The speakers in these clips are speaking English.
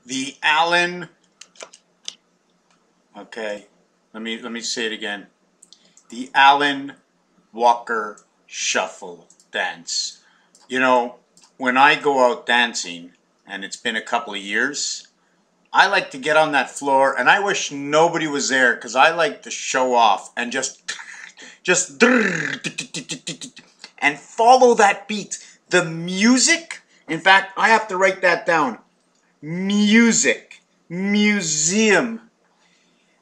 The Allen, okay, let me say it again. The Alan Walker Shuffle Dance. You know, when I go out dancing, and it's been a couple of years, I like to get on that floor, and I wish nobody was there, because I like to show off and just and follow that beat. The music, in fact, I have to write that down. Music, museum,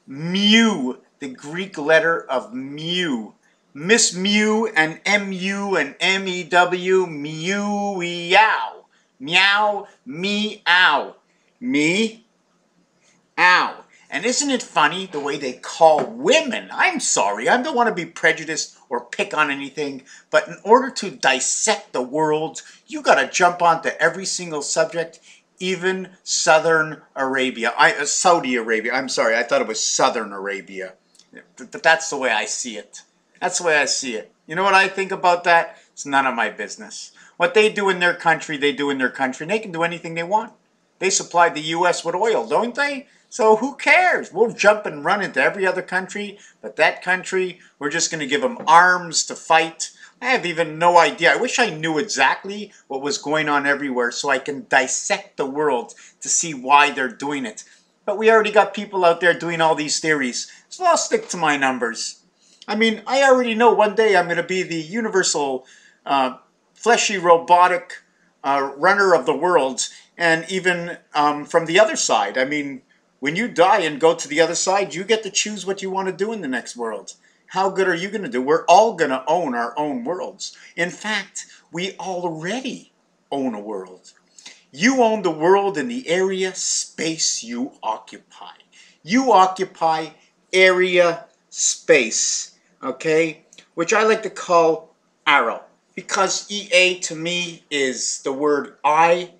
mu, the Greek letter of mu. Miss Mew and M-U and M-E-W, meow, meow, meow, me, ow. And isn't it funny the way they call women? I'm sorry, I don't want to be prejudiced or pick on anything, but in order to dissect the world, you got to jump onto every single subject, even Southern Arabia. Saudi Arabia, I'm sorry, I thought it was Southern Arabia. But that's the way I see it. That's the way I see it. You know what I think about that? It's none of my business. What they do in their country, they do in their country. And they can do anything they want. They supply the U.S. with oil, don't they? So who cares? We'll jump and run into every other country. But that country, we're just going to give them arms to fight. I have even no idea. I wish I knew exactly what was going on everywhere so I can dissect the world to see why they're doing it. But we already got people out there doing all these theories. So I'll stick to my numbers. I mean, I already know one day I'm going to be the universal, fleshy, robotic runner of the world. And even from the other side, I mean, when you die and go to the other side, you get to choose what you want to do in the next world. How good are you going to do? We're all going to own our own worlds. In fact, we already own a world. You own the world in the area, space you occupy. You occupy area, space. Okay, which I like to call arrow, because EA to me is the word I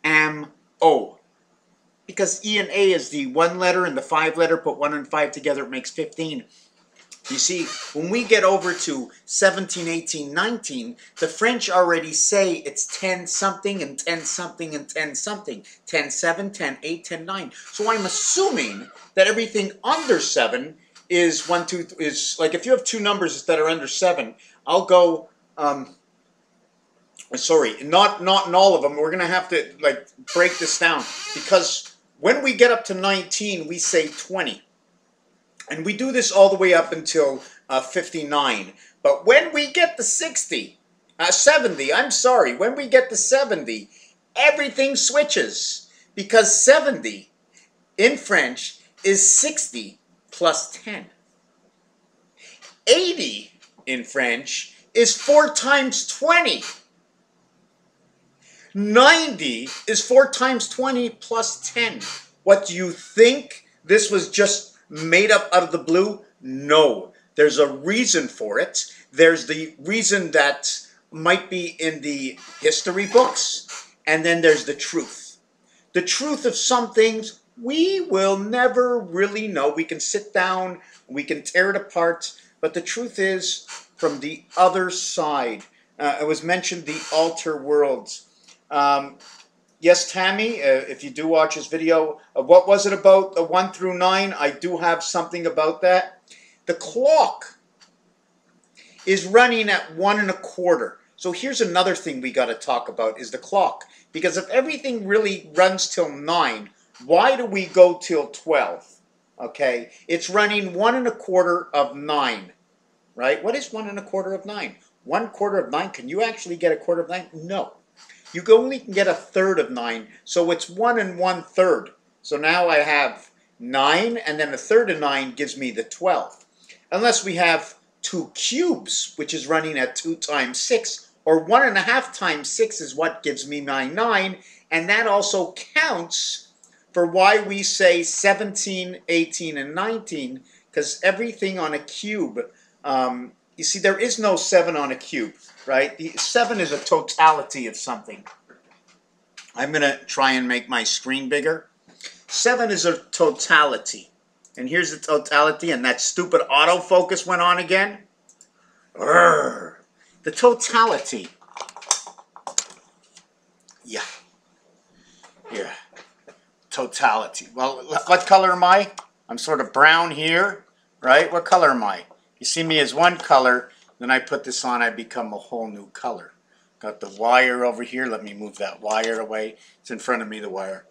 am O. Because E and A is the one letter and the 5 letter, put 1 and 5 together, it makes 15. You see, when we get over to 17, 18, 19, the French already say it's 10 something and 10 something and 10 something. 10, 7, 10, 8, 10, 9. So I'm assuming that everything under 7 is 1, 2, is like if you have 2 numbers that are under 7, I'll go, sorry, not in all of them. We're going to have to like break this down, because when we get up to 19, we say 20. And we do this all the way up until 59. But when we get to 70, I'm sorry, when we get to 70, everything switches, because 70 in French is 60 plus 10. 80 in French is 4 times 20. 90 is 4 times 20 plus 10. What do you think? This was just made up out of the blue? No. There's a reason for it. There's the reason that might be in the history books, and then there's the truth. The truth of some things we will never really know. We can sit down, we can tear it apart, but the truth is from the other side. It was mentioned the alter worlds. Yes, Tammy, if you do watch this video, what was it about the 1 through 9? I do have something about that. The clock is running at 1 1/4. So here's another thing we got to talk about is the clock. Because if everything really runs till 9, why do we go till 12? Okay, it's running 1 1/4 of 9, right? What is 1 1/4 of 9? 1/4 of 9, can you actually get a quarter of 9? No. You only can get a third of 9, so it's 1 1/3. So now I have 9, and then a third of 9 gives me the 12. Unless we have 2 cubes, which is running at 2 times 6, or 1 1/2 times 6 is what gives me my 9, and that also counts for why we say 17, 18, and 19, because everything on a cube, you see, there is no 7 on a cube. Right? The 7 is a totality of something. I'm going to try and make my screen bigger. 7 is a totality. And here's the totality, and that stupid autofocus went on again. Urgh. The totality. Yeah. Yeah. totality. Well, what color am I? I'm sort of brown here, right? What color am I? You see me as one color, then I put this on, I become a whole new color. Got the wire over here. Let me move that wire away. It's in front of me, the wire.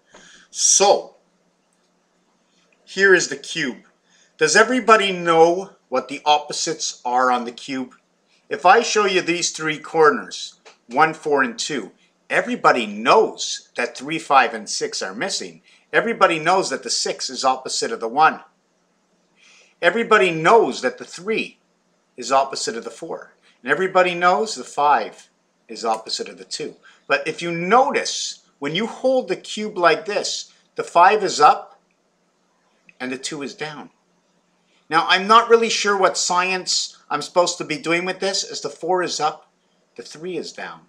So, here is the cube. Does everybody know what the opposites are on the cube? If I show you these three corners, 1, 4, and 2, everybody knows that 3, 5, and 6 are missing. Everybody knows that the 6 is opposite of the 1. Everybody knows that the 3 is opposite of the 4. And everybody knows the 5 is opposite of the 2. But if you notice, when you hold the cube like this, the 5 is up and the 2 is down. Now, I'm not really sure what science I'm supposed to be doing with this, as the 4 is up, the 3 is down.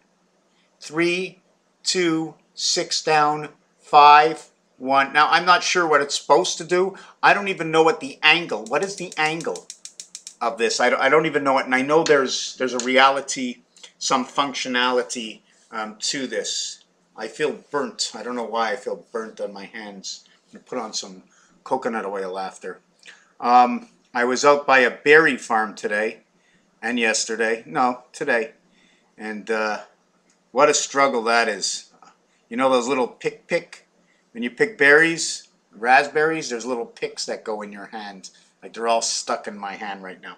3, 2, 6 down, 5, 1. Now, I'm not sure what it's supposed to do. I don't even know what the angle, what is the angle of this? I don't even know it, and I know there's a reality, some functionality to this. I feel burnt. I don't know why I feel burnt on my hands. I'm going to put on some coconut oil after. I was out by a berry farm today and yesterday. No, today. And what a struggle that is. You know those little pick? When you pick berries, raspberries, there's little picks that go in your hand. Like they're all stuck in my hand right now.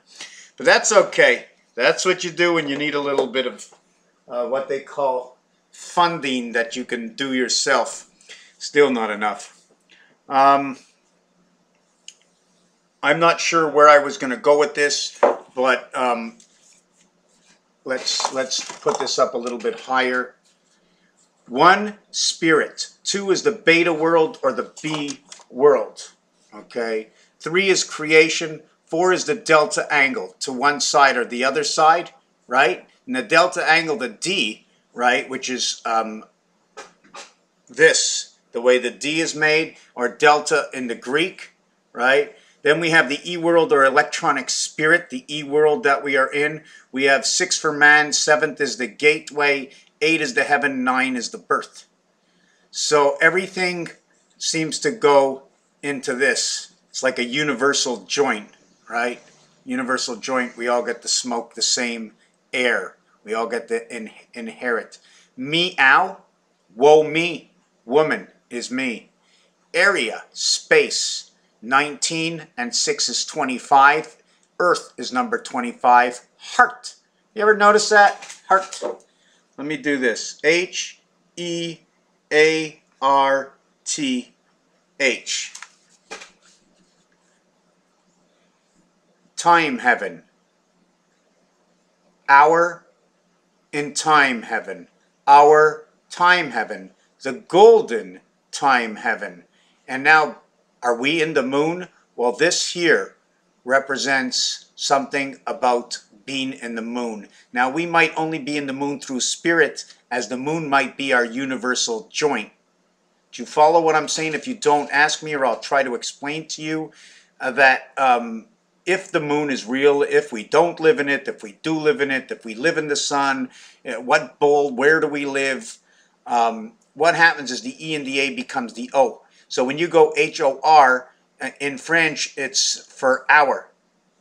But that's okay. That's what you do when you need a little bit of what they call funding that you can do yourself. Still not enough. I'm not sure where I was going to go with this, but let's put this up a little bit higher. 1, spirit. 2 is the beta world or the B world. Okay. 3 is creation. 4 is the delta angle to one side or the other side, right? And the delta angle, the D, right, which is this, the way the D is made, or delta in the Greek, right? Then we have the E world or electronic spirit, the E world that we are in. We have 6 for man, 7th is the gateway, 8 is the heaven, 9 is the birth. So everything seems to go into this. It's like a universal joint, right? Universal joint, we all get to smoke the same air. We all get to inherit. Meow, woe me, woman is me. Area, space. 19 and 6 is 25. Earth is number 25. Heart. You ever notice that? Heart. Let me do this. H-E-A-R-T-H. Time heaven. Hour in time heaven. Our time heaven. The golden time heaven. And now, are we in the moon? Well, this here represents something about being in the moon. Now, we might only be in the moon through spirit, as the moon might be our universal joint. Do you follow what I'm saying? If you don't, ask me, or I'll try to explain to you that if the moon is real, if we don't live in it, if we do live in it, if we live in the sun, what bowl, where do we live? What happens is the E and the A becomes the O. So when you go H-O-R, in French, it's for hour.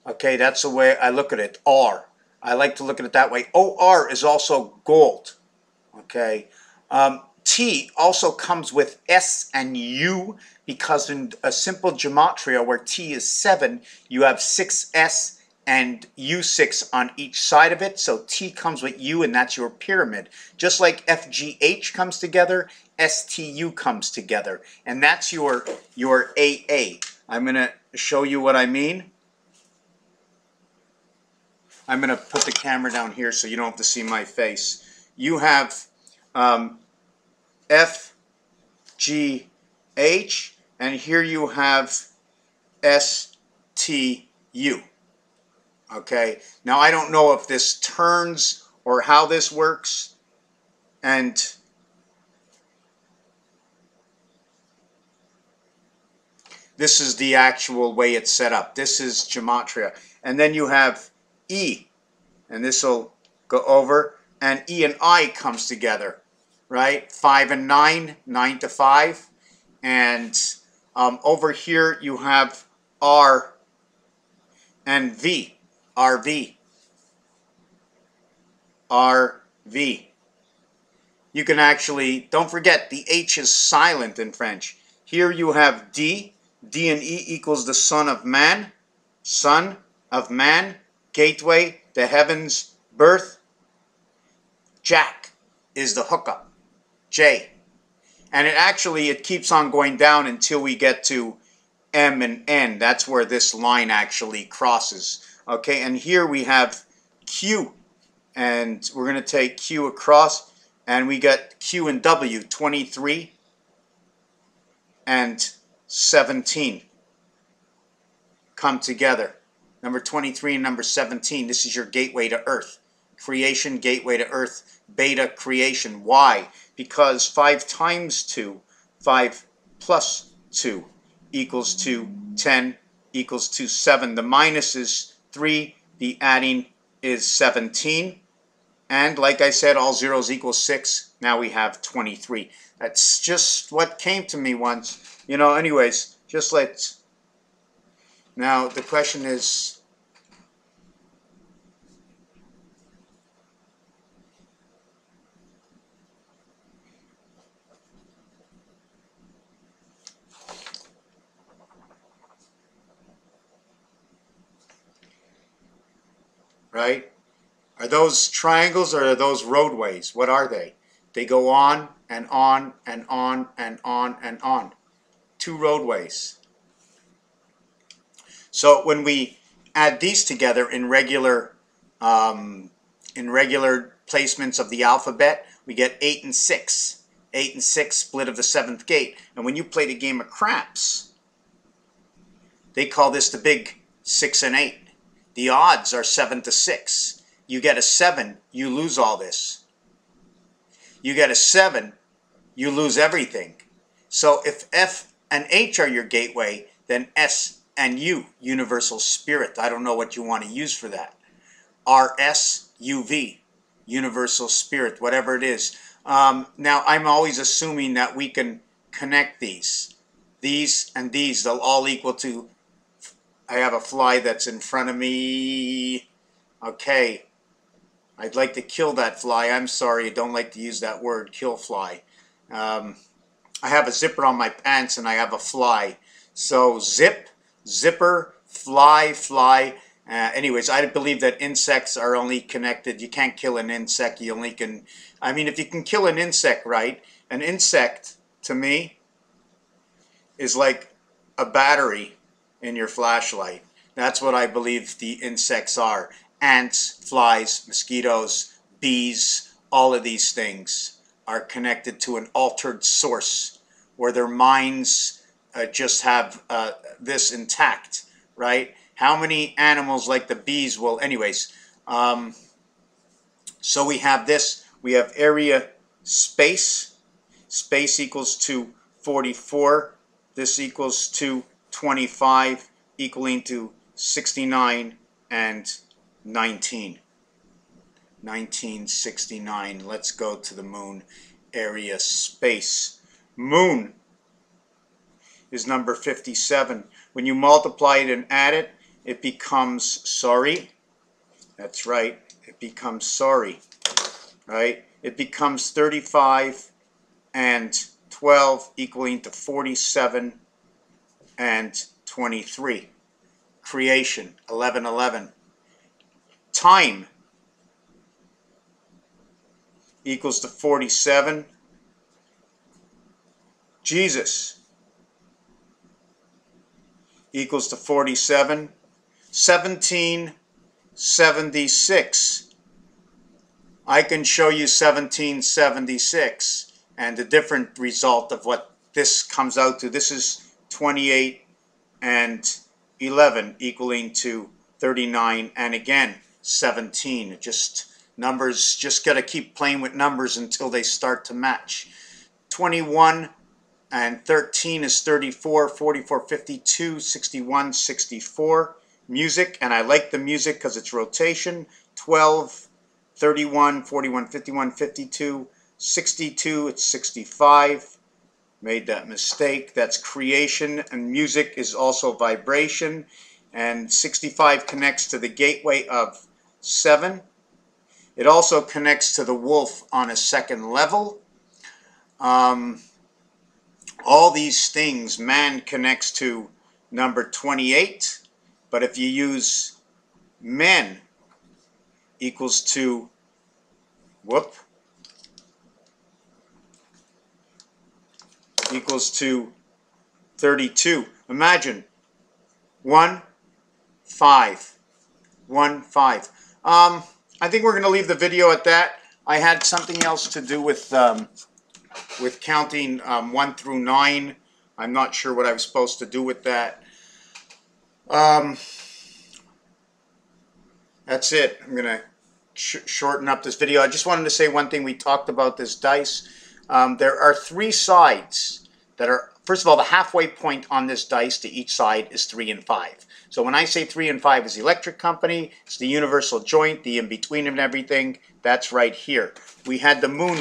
Okay, that's the way I look at it, R. I like to look at it that way. O-R is also gold. Okay. T also comes with S and U, because in a simple gematria where T is 7, you have 6S and U6 on each side of it. So T comes with U, and that's your pyramid. Just like FGH comes together, STU comes together, and that's your AA. I'm going to show you what I mean. I'm going to put the camera down here so you don't have to see my face. You have FGH, and here you have STU. Okay, now I don't know if this turns or how this works, and this is the actual way it's set up. This is gematria. And then you have E, and this will go over, and E and I comes together, right? 5 and 9, 9 to 5. And over here you have R and V. RV. RV. You can actually, don't forget, the H is silent in French. Here you have D. D and E equals the Son of Man. Son of Man. Gateway, the heavens, birth. Jack is the hookup. J. And it keeps on going down until we get to M and N. That's where this line actually crosses. Okay, and here we have Q. And we're going to take Q across. And we got Q and W, 23 and 17 come together. Number 23 and number 17, this is your gateway to Earth. Creation, gateway to Earth, beta, creation. Why? Because 5 times 2, 5 plus 2 equals to 10 equals to 7. The minus is 3, the adding is 17. And like I said, all zeros equal 6. Now we have 23. That's just what came to me once. You know, anyways, just let's... Now, the question is... Right? Are those triangles or are those roadways? What are they? They go on and on and on and on and on. 2 roadways. So when we add these together in regular placements of the alphabet, we get 8 and 6. 8 and 6, split of the 7th gate. And when you played a game of craps, they call this the big 6 and 8. The odds are 7 to 6. You get a 7, you lose all this. You get a 7, you lose everything. So if F and H are your gateway, then S and U, universal spirit. I don't know what you want to use for that. RS, UV, universal spirit, whatever it is. Now, I'm always assuming that we can connect these. These and these, they'll all equal to... I have a fly that's in front of me. Okay. I'd like to kill that fly. I'm sorry, I don't like to use that word, kill fly. I have a zipper on my pants and I have a fly. So zip, zipper, fly, fly. Anyways, I believe that insects are only connected. You can't kill an insect. You only can... I mean, if you can kill an insect, right? An insect, to me, is like a battery in your flashlight. That's what I believe the insects are. Ants, flies, mosquitoes, bees, all of these things are connected to an altered source where their minds just have this intact, right? How many animals like the bees will... Anyways, so we have this. We have area space. Space equals to 44. This equals to 25, equaling to 69 and 19. 1969. Let's go to the moon. Area space. Moon is number 57. When you multiply it and add it, it becomes sorry. That's right. It becomes sorry. Right? It becomes 35 and 12 equaling to 47 and 23. Creation, 11:11. Time equals to 47. Jesus equals to 47. 1776. I can show you 1776 and the different result of what this comes out to. This is 28 and 11 equaling to 39, and again 17. Just numbers, just got to keep playing with numbers until they start to match. 21 and 13 is 34, 44, 52, 61, 64. Music, and I like the music because it's rotation. 12, 31, 41, 51, 52, 62, it's 65. Made that mistake. That's creation, and music is also vibration. And 65 connects to the gateway of 7. It also connects to the wolf on a second level. All these things, man connects to number 28. But if you use men equals to, equals to 32. Imagine 1, 5, 1, 5. I think we're going to leave the video at that. I had something else to do with counting 1 through 9. I'm not sure what I was supposed to do with that. That's it. I'm going to shorten up this video. I just wanted to say one thing. We talked about this dice. There are 3 sides that are, first of all, the halfway point on this dice to each side is 3 and 5. So when I say 3 and 5 is the electric company, it's the universal joint, the in-between and everything. That's right here. We had the moon